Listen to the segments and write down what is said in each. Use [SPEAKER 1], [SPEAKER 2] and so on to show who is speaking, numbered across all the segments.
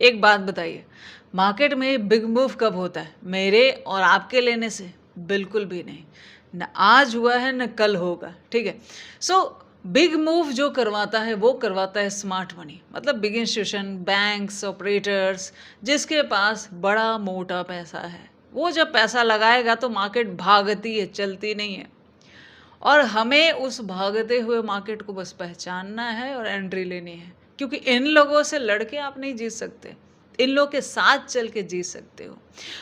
[SPEAKER 1] एक बात बताइए, मार्केट में बिग मूव कब होता है? मेरे और आपके लेने से? बिल्कुल भी नहीं। न आज हुआ है, न कल होगा, ठीक है? सो बिग मूव जो करवाता है, वो करवाता है स्मार्ट मनी। मतलब बिग इंस्टीट्यूशन, बैंक्स, ऑपरेटर्स, जिसके पास बड़ा मोटा पैसा है। वो जब पैसा लगाएगा तो मार्केट भागती है, चलती नहीं है। और हमें उस भागते हुए मार्केट को बस पहचानना है और एंट्री लेनी है, क्योंकि इन लोगों से लड़के आप नहीं जीत सकते, इन लोगों के साथ चल के जीत सकते हो।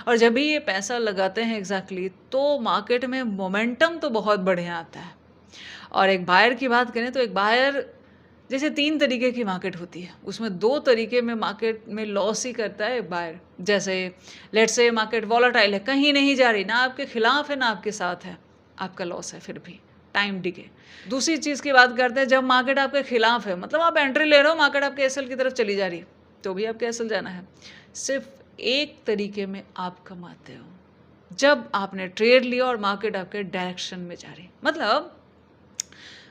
[SPEAKER 1] और जब भी ये पैसा लगाते हैं एग्जैक्टली तो मार्केट में मोमेंटम तो बहुत बढ़िया आता है। और एक बायर की बात करें तो एक बायर जैसे 3 तरीके की मार्केट होती है, उसमें 2 तरीके में मार्केट में लॉस ही करता है एक बायर। जैसे लेट्स से मार्केट वॉलेटाइल है, कहीं नहीं जा रही, ना आपके खिलाफ है ना आपके साथ है, आपका लॉस है फिर भी टाइम डिके। दूसरी चीज़ की बात करते हैं जब मार्केट आपके खिलाफ है, मतलब आप एंट्री ले रहे हो, मार्केट आपके एसएल की तरफ चली जा रही है, तो भी आपके एसएल जाना है। सिर्फ एक तरीके में आप कमाते हो, जब आपने ट्रेड लिया और मार्केट आपके डायरेक्शन में जा रही।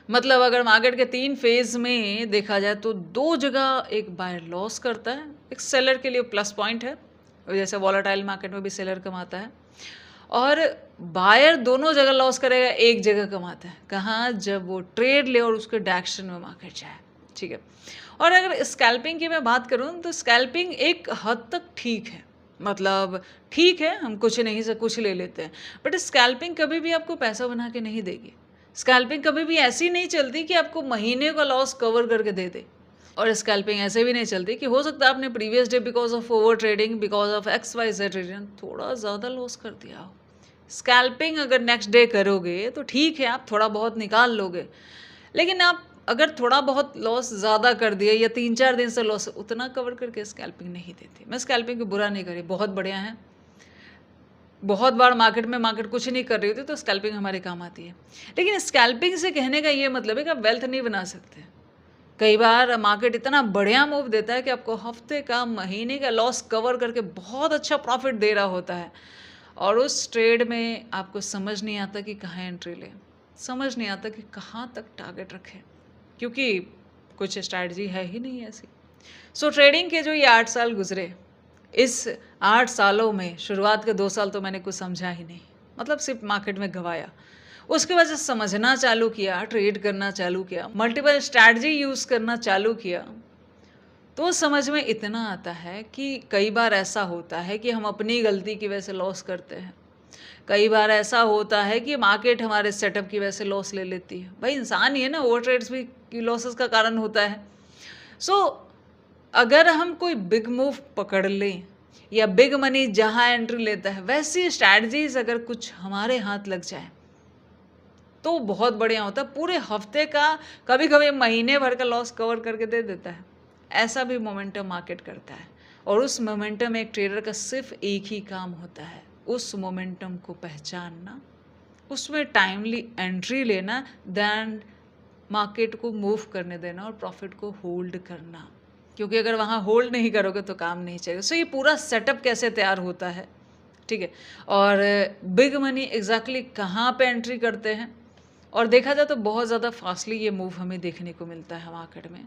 [SPEAKER 1] मतलब अगर मार्केट के 3 फेज में देखा जाए तो 2 जगह एक बायर लॉस करता है, एक सेलर के लिए प्लस पॉइंट है, जैसे वॉलेटाइल मार्केट में भी सेलर कमाता है। और बायर दोनों जगह लॉस करेगा, एक जगह कमाता है, कहाँ? जब वो ट्रेड ले और उसके डायरेक्शन में मार्केट जाए, ठीक है। और अगर स्कैल्पिंग की मैं बात करूँ तो स्कैल्पिंग एक हद तक ठीक है, मतलब ठीक है, हम कुछ नहीं से कुछ ले लेते हैं, बट स्कैल्पिंग कभी भी आपको पैसा बना के नहीं देगी। स्कैल्पिंग कभी भी ऐसी नहीं चलती कि आपको महीने का लॉस कवर करके दे दे। और स्कैल्पिंग ऐसे भी नहीं चलती कि हो सकता है आपने previous day because of over trading, because of XYZ reason थोड़ा ज़्यादा लॉस कर दिया हो। स्कैल्पिंग अगर नेक्स्ट डे करोगे तो ठीक है, आप थोड़ा बहुत निकाल लोगे, लेकिन आप अगर थोड़ा बहुत लॉस ज़्यादा कर दिए या 3-4 दिन से लॉस, उतना कवर करके स्कैल्पिंग नहीं देती। मैं स्कैल्पिंग को बुरा नहीं करी, बहुत बढ़िया है। बहुत बार मार्केट कुछ नहीं कर रही होती तो स्कैल्पिंग हमारे काम आती है। लेकिन स्कैल्पिंग से कहने का ये मतलब है कि आप वेल्थ नहीं बना सकते। कई बार मार्केट इतना बढ़िया मूव देता है कि आपको हफ्ते का, महीने का लॉस कवर करके बहुत अच्छा प्रॉफिट दे रहा होता है, और उस ट्रेड में आपको समझ नहीं आता कि कहाँ एंट्री लें, समझ नहीं आता कि कहाँ तक टारगेट रखें, क्योंकि कुछ स्ट्रैटेजी है ही नहीं ऐसी। सो ट्रेडिंग के जो ये 8 साल गुजरे, इस 8 सालों में शुरुआत के 2 साल तो मैंने कुछ समझा ही नहीं, मतलब सिर्फ मार्केट में गवाया। उसके बाद से समझना चालू किया, ट्रेड करना चालू किया, मल्टीपल स्ट्रैटेजी यूज़ करना चालू किया, तो समझ में इतना आता है कि कई बार ऐसा होता है कि हम अपनी गलती की वजह से लॉस करते हैं। कई बार ऐसा होता है कि मार्केट हमारे सेटअप की वजह से लॉस ले लेती है। भाई इंसान ही है ना, ओवर ट्रेड्स भी लॉसेस का कारण होता है। सो अगर हम कोई बिग मूव पकड़ लें या बिग मनी जहाँ एंट्री लेता है, वैसी स्ट्रैटेजीज अगर कुछ हमारे हाथ लग जाए तो बहुत बढ़िया होता है। पूरे हफ्ते का, कभी कभी महीने भर का लॉस कवर करके दे देता है। ऐसा भी मोमेंटम मार्केट करता है, और उस मोमेंटम एक ट्रेडर का सिर्फ एक ही काम होता है, उस मोमेंटम को पहचानना, उसमें टाइमली एंट्री लेना, देन मार्केट को मूव करने देना और प्रॉफिट को होल्ड करना, क्योंकि अगर वहाँ होल्ड नहीं करोगे तो काम नहीं चलेगा। सो ये पूरा सेटअप कैसे तैयार होता है, ठीक है। और बिग मनी एग्जैक्टली कहाँ पे एंट्री करते हैं, और देखा जाए तो बहुत ज़्यादा फास्टली ये मूव हमें देखने को मिलता है मार्केट में,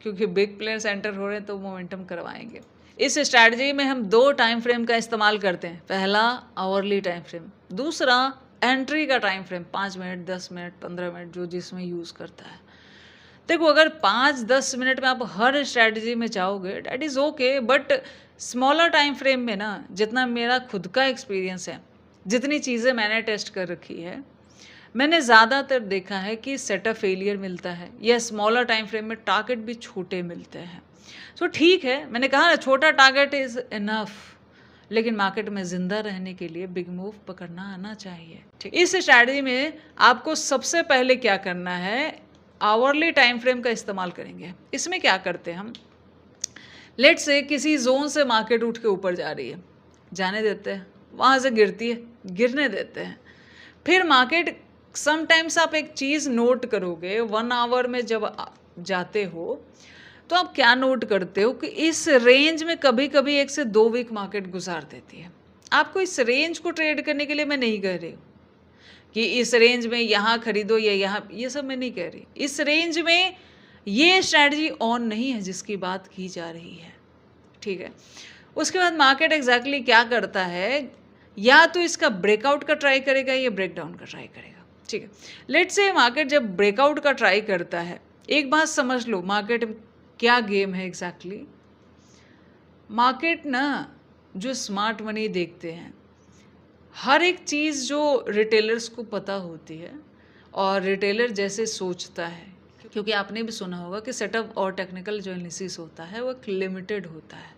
[SPEAKER 1] क्योंकि बिग प्लेयर्स एंटर हो रहे हैं तो मोमेंटम करवाएंगे। इस स्ट्रैटेजी में हम 2 टाइम फ्रेम का इस्तेमाल करते हैं। पहला आवरली टाइम फ्रेम, दूसरा एंट्री का time frame, 5 minute, 10 minute, 15 minute, जो जिसमें यूज़ करता है। देखो अगर 5-10 मिनट में आप हर स्ट्रैटेजी में चाहोगे, that is okay, but smaller time frame में ना, जितना मेरा खुद का एक्सपीरियंस है, जितनी चीज़ें मैंने टेस्ट कर रखी है, मैंने ज़्यादातर देखा है कि सेटअप फेलियर मिलता है, या स्मॉलर टाइम फ्रेम में टारगेट भी छोटे मिलते हैं। सो ठीक है, मैंने कहा ना छोटा टारगेट इज़ इनफ, लेकिन मार्केट में ज़िंदा रहने के लिए बिग मूव पकड़ना आना चाहिए, ठीक। इस स्ट्रैटेजी में आपको सबसे पहले क्या करना है, आवरली टाइम फ्रेम का इस्तेमाल करेंगे। इसमें क्या करते हैं हम, लेट्स से किसी जोन से मार्केट उठ के ऊपर जा रही है, जाने देते हैं, वहाँ से गिरती है, गिरने देते हैं। फिर मार्केट, समटाइम्स आप एक चीज़ नोट करोगे, 1 आवर में जब जाते हो तो आप क्या नोट करते हो कि इस रेंज में कभी कभी 1 से 2 वीक मार्केट गुजार देती है। आपको इस रेंज को ट्रेड करने के लिए मैं नहीं कह रही हूँ कि इस रेंज में यहाँ खरीदो या यहाँ, ये सब मैं नहीं कह रही। इस रेंज में ये स्ट्रैटेजी ऑन नहीं है जिसकी बात की जा रही है, ठीक है। उसके बाद मार्केट एग्जैक्टली क्या करता है, या तो इसका ब्रेकआउट का ट्राई करेगा या ब्रेकडाउन का ट्राई करेगा, ठीक है। लेट्स से मार्केट जब ब्रेकआउट का ट्राई करता है, एक बात समझ लो मार्केट क्या गेम है एग्जैक्टली। मार्केट ना जो स्मार्ट मनी देखते हैं, हर एक चीज़ जो रिटेलर्स को पता होती है और रिटेलर जैसे सोचता है, क्योंकि आपने भी सुना होगा कि सेटअप और टेक्निकल जो एनालिसिस होता है वो एक लिमिटेड होता है।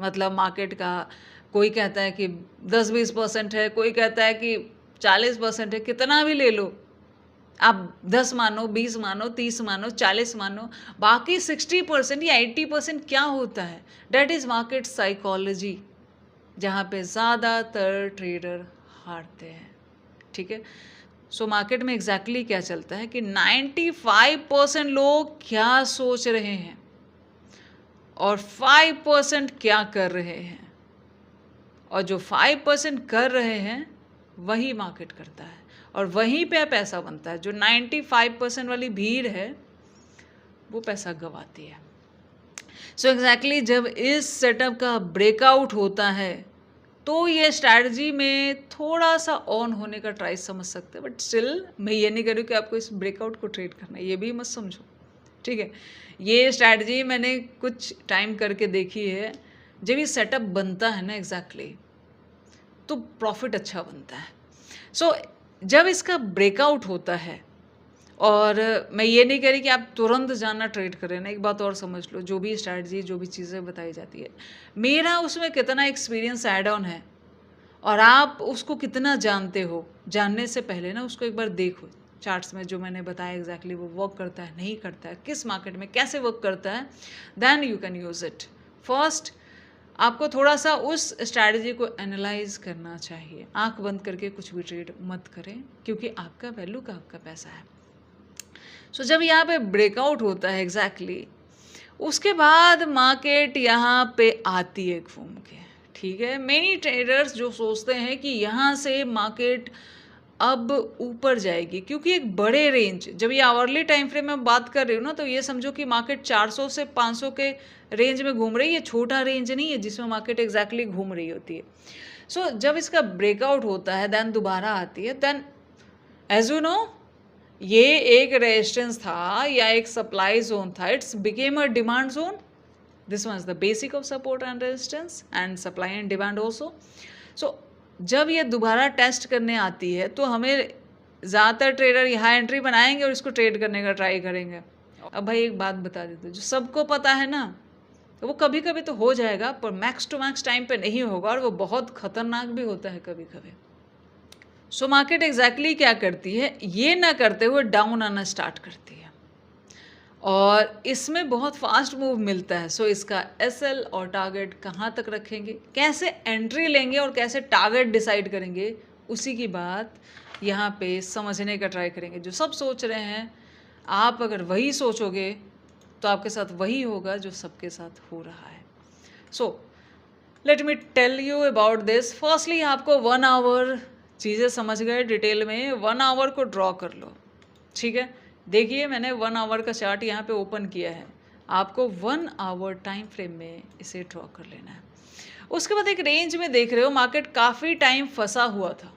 [SPEAKER 1] मतलब मार्केट का कोई कहता है कि 10-20% है, कोई कहता है कि 40% है, कितना भी ले लो आप, 10 मानो, 20 मानो, 30 मानो, 40 मानो, बाकी 60% या 80% क्या होता है, डेट इज़ मार्केट साइकोलॉजी, जहाँ पे ज़्यादातर ट्रेडर हारते हैं, ठीक है। सो मार्केट में एग्जैक्टली क्या चलता है कि 95% लोग क्या सोच रहे हैं और 5% क्या कर रहे हैं, और जो 5% कर रहे हैं वही मार्केट करता है और वहीं पे पैसा बनता है। जो 95% वाली भीड़ है वो पैसा गंवाती है। सो एग्जैक्टली जब इस सेटअप का ब्रेकआउट होता है तो ये स्ट्रैटेजी में थोड़ा सा ऑन होने का ट्राई समझ सकते हैं, बट स्टिल मैं ये नहीं करूँ कि आपको इस ब्रेकआउट को ट्रेड करना है, ये भी मत समझो, ठीक है। ये स्ट्रैटेजी मैंने कुछ टाइम करके देखी है। जब ये सेटअप बनता है ना एग्जैक्टली तो प्रॉफिट अच्छा बनता है। सो जब इसका ब्रेकआउट होता है, और मैं ये नहीं कह रही कि आप तुरंत जाना ट्रेड करें ना, एक बात और समझ लो, जो भी स्ट्रैटेजी जो भी चीज़ें बताई जाती है, मेरा उसमें कितना एक्सपीरियंस ऐड ऑन है और आप उसको कितना जानते हो, जानने से पहले ना उसको एक बार देखो चार्ट्स में जो मैंने बताया एग्जैक्टली वो वर्क करता है नहीं करता है, किस मार्केट में कैसे वर्क करता है, then you can use it. First आपको थोड़ा सा उस स्ट्रैटेजी को एनालाइज करना चाहिए, आंख बंद करके कुछ भी ट्रेड मत करें, क्योंकि आपका वैल्यू का आपका पैसा है। सो जब यहाँ पे ब्रेकआउट होता है एग्जैक्टली, उसके बाद मार्केट यहाँ पे आती है घूम के, ठीक है। मेनी ट्रेडर्स जो सोचते हैं कि यहाँ से मार्केट अब ऊपर जाएगी, क्योंकि एक बड़े रेंज, जब ये आवरली टाइम फ्रेम में बात कर रही हूँ ना, तो ये समझो कि मार्केट 400 से 500 के रेंज में घूम रही है, छोटा रेंज नहीं है जिसमें मार्केट एग्जैक्टली घूम रही होती है। सो जब इसका ब्रेकआउट होता है देन दोबारा आती है, देन एज यू नो ये एक रेजिस्टेंस था या एक सप्लाई जोन था, it's became a demand zone. This was the basic of support and resistance and supply and demand also. So जब ये दोबारा टेस्ट करने आती है तो हमें ज़्यादातर ट्रेडर यहाँ एंट्री बनाएंगे और इसको ट्रेड करने का ट्राई करेंगे। अब भाई एक बात बता देते हैं, जो सबको पता है ना, तो वो कभी कभी तो हो जाएगा, पर मैक्स टू मैक्स टाइम पे नहीं होगा, और वो बहुत खतरनाक भी होता है कभी कभी। सो मार्केट एग्जैक्टली क्या करती है, ये ना करते हुए डाउन आना स्टार्ट करती है और इसमें बहुत फास्ट मूव मिलता है। सो इसका एसएल और टारगेट कहाँ तक रखेंगे, कैसे एंट्री लेंगे और कैसे टारगेट डिसाइड करेंगे, उसी की बात यहाँ पे समझने का ट्राई करेंगे। जो सब सोच रहे हैं, आप अगर वही सोचोगे तो आपके साथ वही होगा जो सबके साथ हो रहा है। So let me tell you about this. Firstly आपको 1 आवर चीज़ें समझ गए डिटेल में, 1 आवर को ड्रॉ कर लो, ठीक है। देखिए मैंने 1 आवर का चार्ट यहाँ पे ओपन किया है, आपको 1 आवर टाइम फ्रेम में इसे ड्रॉ कर लेना है। उसके बाद एक रेंज में देख रहे हो मार्केट काफ़ी टाइम फंसा हुआ था,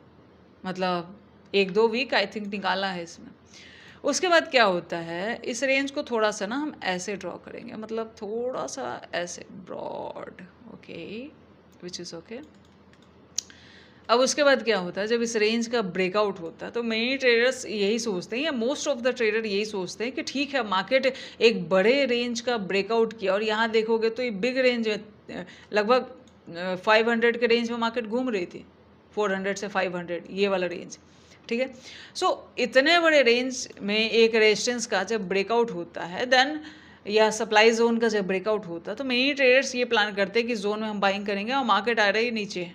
[SPEAKER 1] मतलब 1-2 वीक आई थिंक निकाला है इसमें। उसके बाद क्या होता है, इस रेंज को थोड़ा सा ना हम ऐसे ड्रॉ करेंगे, मतलब थोड़ा सा ऐसे broad, okay, which is okay. अब उसके बाद क्या होता है, जब इस रेंज का ब्रेकआउट होता है तो मेनी ट्रेडर्स यही सोचते हैं, या मोस्ट ऑफ द ट्रेडर यही सोचते हैं कि ठीक है मार्केट एक बड़े रेंज का ब्रेकआउट किया, और यहाँ देखोगे तो ये बिग रेंज लगभग 500 के रेंज में मार्केट घूम रही थी, 400 से 500 ये वाला रेंज, ठीक है। सो इतने बड़े रेंज में एक रेजिस्टेंस का जब ब्रेकआउट होता है, देन या सप्लाई जोन का जब ब्रेकआउट होता है, तो मेनी ट्रेडर्स ये प्लान करते हैं कि जोन में हम बाइंग करेंगे और मार्केट आ रही है नीचे,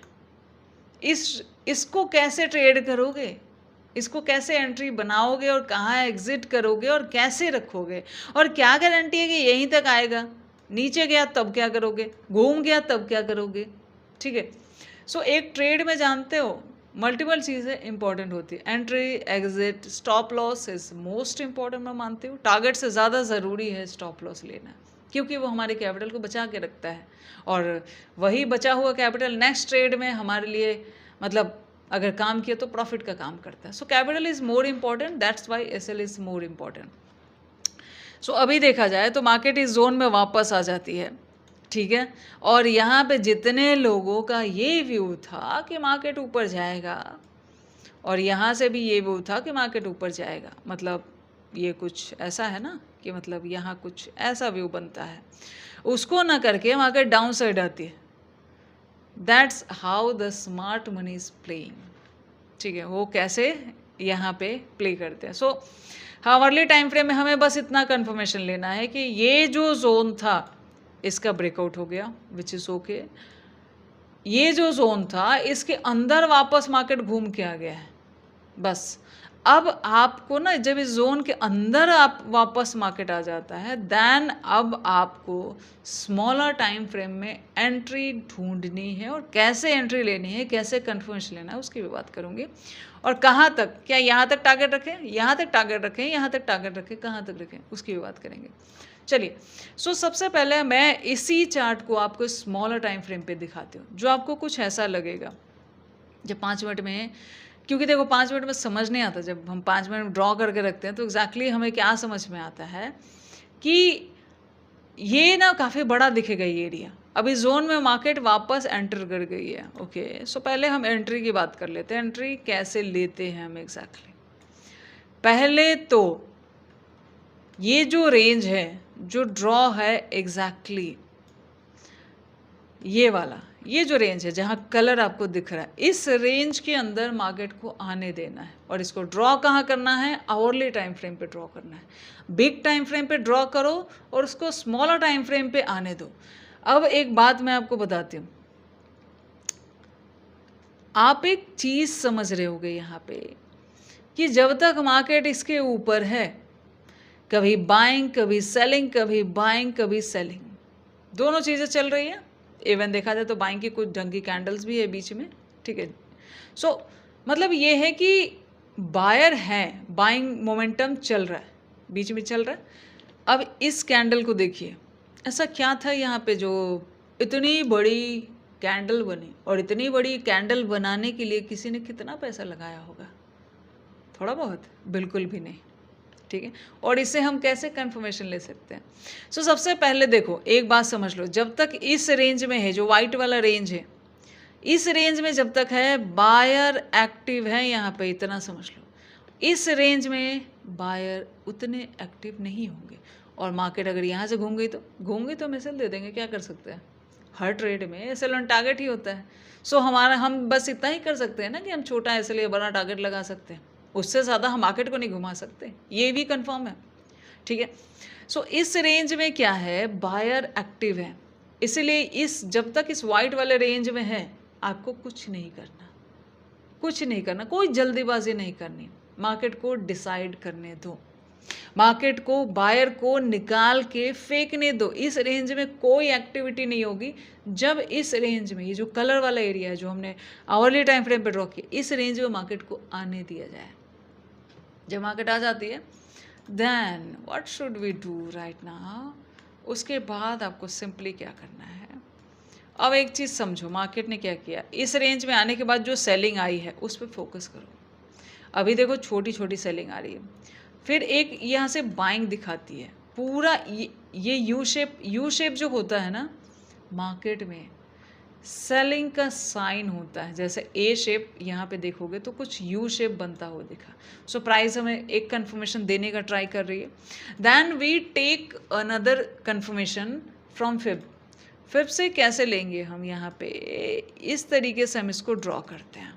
[SPEAKER 1] इसको कैसे ट्रेड करोगे, इसको कैसे एंट्री बनाओगे और कहाँ एग्जिट करोगे और कैसे रखोगे, और क्या गारंटी है कि यहीं तक आएगा, नीचे गया तब क्या करोगे, घूम गया तब क्या करोगे, ठीक है। सो एक ट्रेड में जानते हो मल्टीपल चीज़ें इंपॉर्टेंट होती है, entry, exit, stop loss is most important मैं मानती हूँ, टारगेट से ज़्यादा ज़रूरी है स्टॉप लॉस लेना, क्योंकि वो हमारे कैपिटल को बचा के रखता है, और वही बचा हुआ कैपिटल नेक्स्ट ट्रेड में हमारे लिए मतलब अगर काम किया तो प्रॉफिट का काम करता है। So capital is more important, that's why SL is more important. So अभी देखा जाए तो मार्केट इस जोन में वापस आ जाती है, ठीक है, और यहाँ पे जितने लोगों का ये व्यू था कि मार्केट ऊपर जाएगा, और यहाँ से भी ये व्यू था कि मार्केट ऊपर जाएगा, मतलब ये कुछ ऐसा है ना कि मतलब यहाँ कुछ ऐसा व्यू बनता है, उसको ना करके मार्केट डाउन साइड आती है। That's how the smart money is playing, ठीक है, वो कैसे यहाँ पे प्ले करते हैं। सो हावरली टाइम फ्रेम में हमें बस इतना कंफर्मेशन लेना है कि ये जो जोन था इसका ब्रेकआउट हो गया, विच इज़ ओके। ये जो जोन था इसके अंदर वापस मार्केट घूम के आ गया है, बस। अब आपको ना जब इस जोन के अंदर आप वापस मार्केट आ जाता है, देन अब आपको स्मॉलर टाइम फ्रेम में एंट्री ढूंढनी है, और कैसे एंट्री लेनी है, कैसे कंफर्मेशन लेना है, उसकी भी बात करूँगी। और कहाँ तक, क्या यहाँ तक टारगेट रखें, यहाँ तक टारगेट रखें, यहाँ तक टारगेट रखें, कहाँ तक रखें, उसकी भी बात करेंगे। चलिए, सो सबसे पहले मैं इसी चार्ट को आपको स्मॉलर टाइम फ्रेम पे दिखाती हूँ, जो आपको कुछ ऐसा लगेगा जब 5 मिनट में, क्योंकि देखो 5 मिनट में समझ नहीं आता, जब हम 5 मिनट ड्रॉ करके रखते हैं तो एग्जैक्टली हमें क्या समझ में आता है कि ये ना काफ़ी बड़ा दिखेगा ये एरिया। अभी जोन में मार्केट वापस एंटर कर गई है, ओके। सो पहले हम एंट्री की बात कर लेते हैं, एंट्री कैसे लेते हैं हम एग्जैक्टली। पहले तो ये जो रेंज है, जो ड्रॉ है एग्जैक्टली ये वाला, ये जो रेंज है जहाँ कलर आपको दिख रहा है, इस रेंज के अंदर मार्केट को आने देना है, और इसको ड्रॉ कहाँ करना है, आवरली टाइम फ्रेम पे ड्रॉ करना है। बिग टाइम फ्रेम पे ड्रॉ करो और उसको स्मॉलर टाइम फ्रेम पे आने दो। अब एक बात मैं आपको बताती हूँ, आप एक चीज़ समझ रहे होगे यहाँ पे कि जब तक मार्केट इसके ऊपर है, कभी बाइंग कभी सेलिंग, कभी बाइंग कभी सेलिंग, दोनों चीज़ें चल रही हैं। इवन देखा जाए तो बाइंग की कुछ ढंग की कैंडल्स भी है बीच में, ठीक है। सो मतलब ये है कि बायर है, बाइंग मोमेंटम चल रहा है, बीच में चल रहा है। अब इस कैंडल को देखिए, ऐसा क्या था यहाँ पे जो इतनी बड़ी कैंडल बनी, और इतनी बड़ी कैंडल बनाने के लिए किसी ने कितना पैसा लगाया होगा? थोड़ा बहुत? बिल्कुल भी नहीं, ठीक है। और इससे हम कैसे कंफर्मेशन ले सकते हैं? सो सबसे पहले देखो, एक बात समझ लो, जब तक इस रेंज में है, जो वाइट वाला रेंज है, इस रेंज में जब तक है, बायर एक्टिव है यहाँ पे, इतना समझ लो। इस रेंज में बायर उतने एक्टिव नहीं होंगे, और मार्केट अगर यहाँ से घूम गई तो हम एसएल दे देंगे, क्या कर सकते हैं? हर ट्रेड में एसएल ऑन टारगेट ही होता है। सो हम बस इतना ही कर सकते हैं ना कि हम छोटा एसएल या बड़ा टारगेट लगा सकते हैं, उससे ज़्यादा हम मार्केट को नहीं घुमा सकते, ये भी कंफर्म है, ठीक है। सो इस रेंज में क्या है, बायर एक्टिव है, इसलिए जब तक इस वाइट वाले रेंज में है, आपको कुछ नहीं करना, कोई जल्दीबाजी नहीं करनी, मार्केट को डिसाइड करने दो, मार्केट को, बायर को निकाल के फेंकने दो। इस रेंज में कोई एक्टिविटी नहीं होगी जब इस रेंज में, ये जो कलर वाला एरिया है जो हमने आवरली टाइम फ्रेम पे ड्रॉ किया, इस रेंज में मार्केट को आने दिया जाए। जब मार्केट आ जाती है, then what should we do right now? उसके बाद आपको सिंपली क्या करना है, अब एक चीज़ समझो, मार्केट ने क्या किया, इस रेंज में आने के बाद जो सेलिंग आई है उस पर फोकस करो। अभी देखो छोटी छोटी सेलिंग आ रही है, फिर एक यहाँ से बाइंग दिखाती है, पूरा ये यू शेप जो होता है ना मार्केट में, सेलिंग का साइन होता है। जैसे ए शेप यहाँ पे देखोगे तो कुछ यू शेप बनता हुआ दिखा। सो प्राइस हमें एक कंफर्मेशन देने का ट्राई कर रही है, then we take another confirmation from fib से कैसे लेंगे हम, यहाँ पे इस तरीके से हम इसको ड्रॉ करते हैं,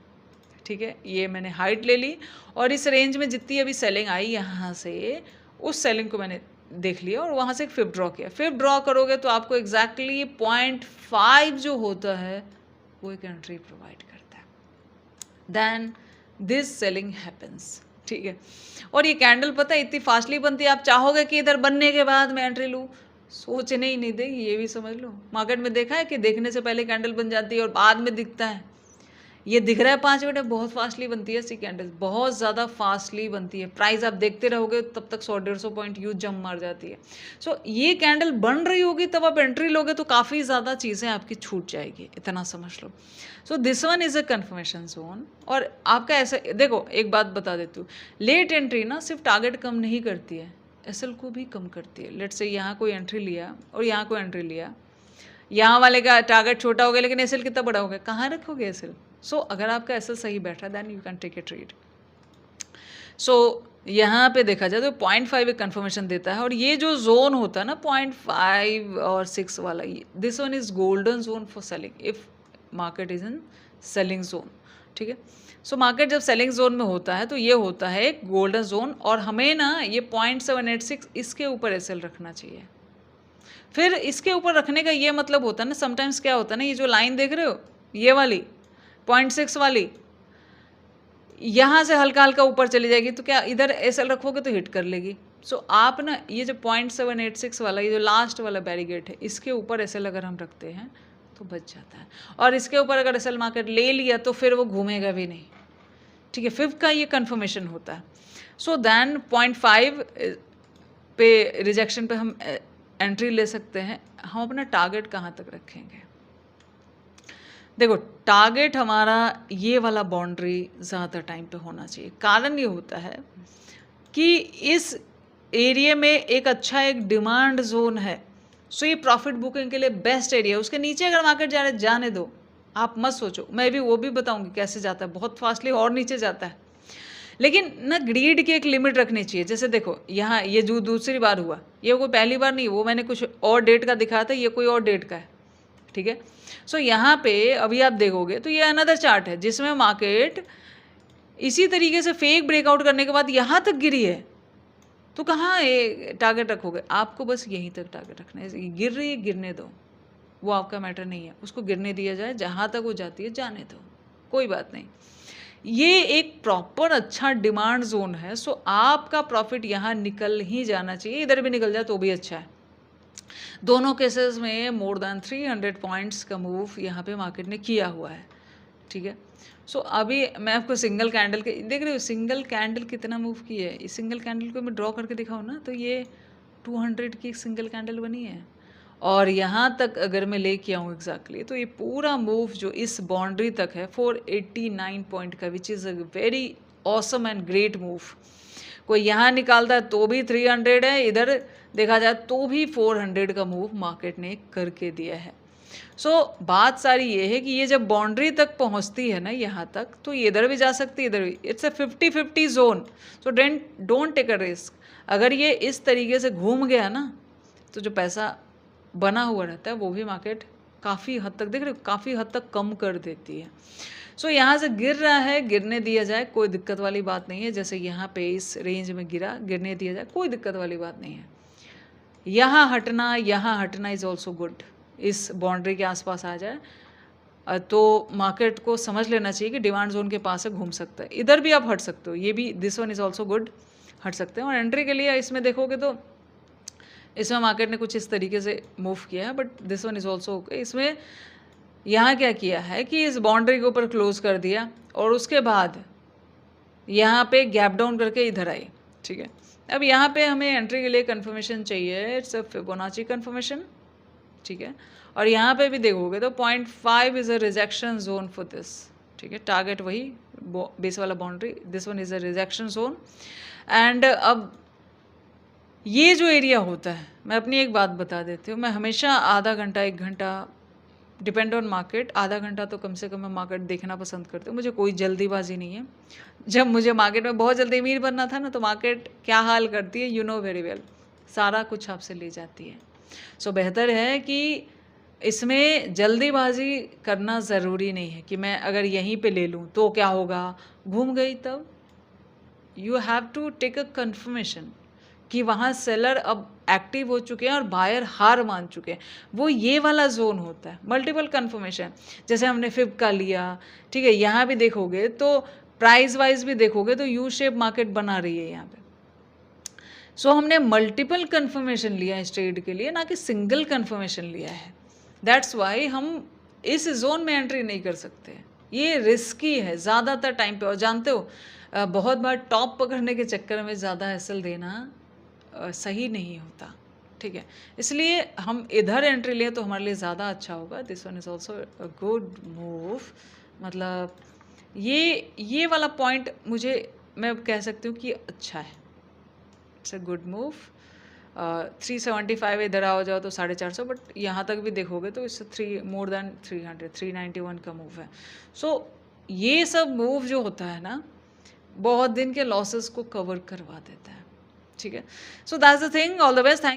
[SPEAKER 1] ठीक है। ये मैंने हाइट ले ली, और इस रेंज में जितनी अभी सेलिंग आई यहाँ से, उस सेलिंग को मैंने देख लिया और वहाँ से एक फिब ड्रॉ किया। फिब ड्रॉ करोगे तो आपको एग्जैक्टली 0.5 जो होता है वो एक एंट्री प्रोवाइड करता है, देन दिस सेलिंग हैपन्स, ठीक है। और ये कैंडल पता है इतनी फास्टली बनती है, आप चाहोगे कि इधर बनने के बाद मैं एंट्री लूँ, सोचने ही नहीं देगी, ये भी समझ लो। मार्केट में देखा है कि देखने से पहले कैंडल बन जाती है और बाद में दिखता है, ये दिख रहा है 5 मिनट में, बहुत फास्टली बनती है सी कैंडल, बहुत ज़्यादा फास्टली बनती है। प्राइस आप देखते रहोगे तब तक 100-150 पॉइंट यूँ जंप मार जाती है। सो ये कैंडल बन रही होगी तब आप एंट्री लोगे तो काफ़ी ज़्यादा चीज़ें आपकी छूट जाएगी, इतना समझ लो। So this one is a confirmation zone. और आपका ऐसा देखो, एक बात बता देती हूँ, लेट एंट्री ना सिर्फ टारगेट कम नहीं करती है, एसएल को भी कम करती है। लेट्स से यहाँ कोई एंट्री लिया और यहाँ कोई एंट्री लिया, यहाँ वाले का टारगेट छोटा हो गया लेकिन एसएल कितना बड़ा हो गया, कहाँ रखोगे एसएल? सो अगर आपका एसएल सही बैठ रहा है then you can take a trade. So यहाँ पे देखा जाए तो 0.5 एक कन्फर्मेशन देता है। और ये जो जोन होता है ना 0.5 और 6 वाला, this one is golden zone for selling if market is in selling zone. ठीक है, सो मार्केट जब सेलिंग जोन में होता है तो ये होता है एक गोल्डन जोन, और हमें ना ये 0.786 इसके ऊपर एसएल रखना चाहिए। फिर इसके ऊपर रखने का ये मतलब होता है ना, समटाइम्स क्या होता है ना, ये जो लाइन देख रहे हो ये वाली 0.6 वाली, यहाँ से हल्का हल्का ऊपर चली जाएगी तो क्या इधर एसएल रखोगे तो हिट कर लेगी। सो आप ना ये जो 0.786 वाला, ये जो लास्ट वाला बैरिगेट है, इसके ऊपर एसएल अगर हम रखते हैं तो बच जाता है। और इसके ऊपर अगर एसएल मार्केट ले लिया तो फिर वो घूमेगा भी नहीं। ठीक है, 5th का ये कन्फर्मेशन होता है। सो देन 0.5 पे रिजेक्शन पे हम एंट्री ले सकते हैं। हम अपना टारगेट कहाँ तक रखेंगे? देखो, टारगेट हमारा ये वाला बाउंड्री ज़्यादा टाइम पे होना चाहिए। कारण ये होता है कि इस एरिया में एक अच्छा एक डिमांड जोन है, सो ये प्रॉफिट बुकिंग के लिए बेस्ट एरिया है। उसके नीचे अगर मार्केट जा रहे जाने दो, आप मत सोचो, मैं भी वो भी बताऊंगी कैसे जाता है, बहुत फास्टली और नीचे जाता है। लेकिन ना ग्रीड की एक लिमिट रखनी चाहिए। जैसे देखो यहाँ ये जो दूसरी बार हुआ, ये कोई पहली बार नहीं, वो मैंने कुछ और डेट का दिखाया था, ये कोई और डेट का है। ठीक है, सो यहाँ पे अभी आप देखोगे तो ये अनदर चार्ट है जिसमें मार्केट इसी तरीके से फेक ब्रेकआउट करने के बाद यहाँ तक गिरी है। तो कहाँ ये टारगेट रखोगे? आपको बस यहीं तक टारगेट रखना है। गिर रही है, गिरने दो, वो आपका मैटर नहीं है, उसको गिरने दिया जाए, जहाँ तक वो जाती है जाने दो, कोई बात नहीं। ये एक प्रॉपर अच्छा डिमांड जोन है। सो आपका प्रॉफिट यहाँ निकल ही जाना चाहिए, इधर भी निकल जाए तो भी अच्छा है। दोनों केसेस में मोर देन 300 पॉइंट्स का मूव यहाँ पे मार्केट ने किया हुआ है। ठीक है, सो अभी मैं आपको सिंगल कैंडल के देख रहे हो, सिंगल कैंडल कितना मूव की है। इस सिंगल कैंडल को मैं ड्रॉ करके दिखाऊँ ना तो ये 200 की एक सिंगल कैंडल बनी है, और यहाँ तक अगर मैं लेके आऊँ एग्जैक्टली तो ये पूरा मूव जो इस बाउंड्री तक है 489 पॉइंट का, which is a very awesome and great move. कोई यहाँ निकालता है तो भी 300 है, इधर देखा जाए तो भी 400 का मूव मार्केट ने करके दिया है। सो बात सारी ये है कि ये जब बाउंड्री तक पहुँचती है ना यहाँ तक, तो ये इधर भी जा सकती है, इधर भी। It's a 50-50 zone, so don't take a risk. अगर ये इस तरीके से घूम गया ना तो जो पैसा बना हुआ रहता है वो भी मार्केट काफ़ी हद तक, देख रहे हो, काफ़ी हद तक कम कर देती है। सो यहाँ से गिर रहा है, गिरने दिया जाए, कोई दिक्कत वाली बात नहीं है। जैसे यहाँ पे इस रेंज में गिरा, गिरने दिया जाए, कोई दिक्कत वाली बात नहीं है। यहाँ हटना इज़ ऑल्सो गुड। इस बाउंड्री के आसपास आ जाए तो मार्केट को समझ लेना चाहिए कि डिमांड जोन के पास से घूम सकता है। इधर भी आप हट सकते हो, ये भी this one is also good, हट सकते हैं। और एंट्री के लिए इसमें देखोगे तो इसमें मार्केट ने कुछ इस तरीके से मूव किया है, but this one is also okay. इसमें यहाँ क्या किया है कि इस बाउंड्री के ऊपर क्लोज कर दिया और उसके बाद यहाँ पे गैप डाउन करके इधर आई। ठीक है, अब यहाँ पे हमें एंट्री के लिए कंफर्मेशन चाहिए, इट्स अ फिबोनाची कंफर्मेशन। ठीक है, और यहाँ पे भी देखोगे तो 0.5 is a rejection zone for this. ठीक है, टारगेट वही बेस वाला boundary, this one is a rejection zone. And अब ये जो एरिया होता है, मैं अपनी एक बात बता देती हूँ, मैं हमेशा आधा घंटा 1 घंटा डिपेंड ऑन मार्केट, आधा घंटा तो कम से कम मैं मार्केट देखना पसंद करती हूँ। मुझे कोई जल्दीबाजी नहीं है। जब मुझे मार्केट में बहुत जल्दी अमीर बनना था ना तो मार्केट क्या हाल करती है, यू नो वेरी वेल, सारा कुछ आपसे ले जाती है। सो बेहतर है कि इसमें जल्दीबाजी करना ज़रूरी नहीं है कि मैं अगर यहीं पे ले लूँ तो क्या होगा, घूम गई तब। You have to take a confirmation कि वहाँ सेलर अब एक्टिव हो चुके हैं और बायर हार मान चुके हैं। वो ये वाला जोन होता है, मल्टीपल कन्फर्मेशन। जैसे हमने फिब का लिया, ठीक है, यहाँ भी देखोगे तो प्राइस वाइज भी देखोगे तो यू शेप मार्केट बना रही है यहाँ पे। सो हमने मल्टीपल कन्फर्मेशन लिया है इस ट्रेड के लिए, ना कि सिंगल कन्फर्मेशन लिया है। दैट्स वाई हम इस जोन में एंट्री नहीं कर सकते। ये रिस्की है ज़्यादातर टाइम पे। और जानते हो बहुत बार टॉप पकड़ने के चक्कर में ज़्यादा एसएल देना सही नहीं होता, ठीक है? इसलिए हम इधर एंट्री लें तो हमारे लिए ज़्यादा अच्छा होगा। This one is also a good move. मतलब ये वाला पॉइंट मुझे, मैं कह सकती हूँ कि अच्छा है। It's a good move. 375 इधर आ जाओ तो 450, बट यहाँ तक भी देखोगे तो इससे मोर देन 300, 391 का मूव है। सो ये सब मूव जो होता है ना, बहुत दिन के लॉसेस को कवर करवा देता है, ठीक है? So that's the thing. All the best.